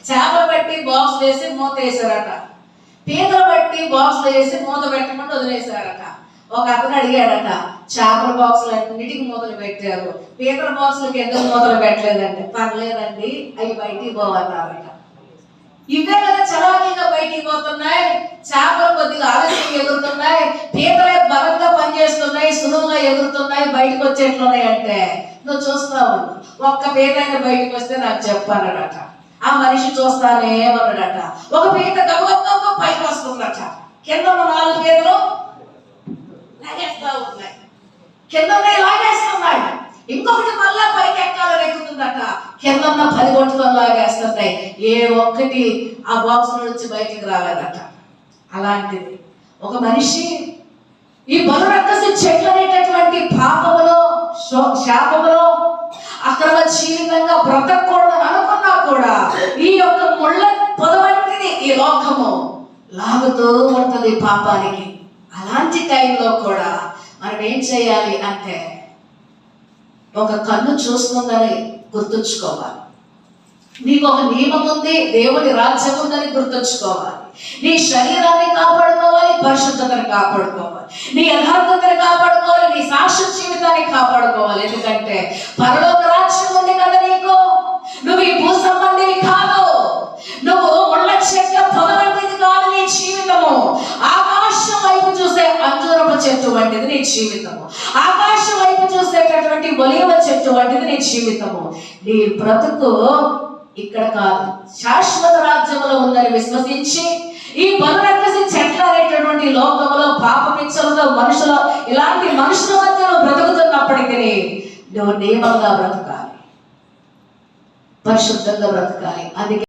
చేపలు బట్టి బాక్స్ వేసి మూత వేసారట, పీతలు బట్టి బాక్స్ వేసి మూత పెట్టకుండా వదిలేశారట. ఒక అతను అడిగాడట, చేపల బాక్సులు అన్నిటికీ మూతలు పెట్టారు, పీతల బాక్సులకి ఎందుకు మూతలు పెట్టలేదంటే, పర్లేదండి అవి బయటికి పోవన్నారట. ఇవే కదా చలాకీగా బయటికి పోతున్నాయి, చేపలు కొద్దిగా ఆలస్యంగా ఎగురుతున్నాయి, పీతలే బలంగా పనిచేస్తున్నాయి, సులువుగా ఎగురుతున్నాయి, బయటకు వచ్చేట్లున్నాయి అంటే నువ్వు చూస్తావు. ఒక్క పీత అయినా బయటకు వస్తే నాకు చెప్పానడట. ఆ మనిషి చూస్తానే ఉన్నాడట. ఒక పీత గబగబ పైకి వస్తుందట, కింద 4 పీతలు లాగేస్తా ఉన్నాయి, కింద లాగేస్తున్నాడు. ఇంకొకటి మళ్ళా పైకి ఎక్కాలని ఎక్కుతుందట, కింద 10 గొంతులు లాగేస్తున్నాయి, ఏ ఒక్కటి ఆ బాక్స్ నుంచి బయటికి రాలేదట. అలాంటిది ఒక మనిషి ఈ బలురక్కసి చెట్లు అనేటటువంటి పాపములో శాపములో అక్రమ జీవితంగా బ్రతకూడదని అనుకున్నా కూడా ఈ యొక్క ముళ్ళ పొదవంటిది ఈ లోకము లాగుతూ ఉంటది పాపానికి. అలాంటి టైంలో కూడా మనం ఏం చేయాలి అంటే, ఒక కన్ను చూస్తుందని గుర్తుంచుకోవాలి, నీకు ఒక నియమం ఉంది, దేవుని రాజ్యం ఉందని గుర్తుంచుకోవాలి, నీ శరీరాన్ని కాపాడుకోవాలి, పరిశుద్ధతను కాపాడుకోవాలి, నీ యథార్థతను కాపాడుకోవాలి, నీ సాక్షి జీవితాన్ని కాపాడుకోవాలి. ఎందుకంటే పరలోక రాజ్యం ఉంది కదా నీకు, నువ్వు ఈ భూ సంబంధివి కాదు, నువ్వు ముళ్ళ చెట్ల పొద వంటిది కాదు నీ జీవితము, ఆకాశం వైపు చూసే అంజూరపు చెట్టు వంటిది నీ జీవితము, ఆకాశం వైపు చూసేటటువంటి ఒలీవ చెట్టు వంటిది నీ జీవితము. నీ బ్రతుకు ఇక్కడ కాదు, శాశ్వత రాజ్యంలో ఉందని విశ్వసించి ఈ బలురక్కసి చెట్ల అనేటటువంటి లోకంలో పాప పిచ్చలతో మనుషులు ఇలాంటి మనుషుల మధ్య నువ్వు బ్రతుకుతున్నప్పటికీ నువ్వు నియమంగా బ్రతకాలి, పరిశుద్ధంగా బ్రతకాలి. అందుకే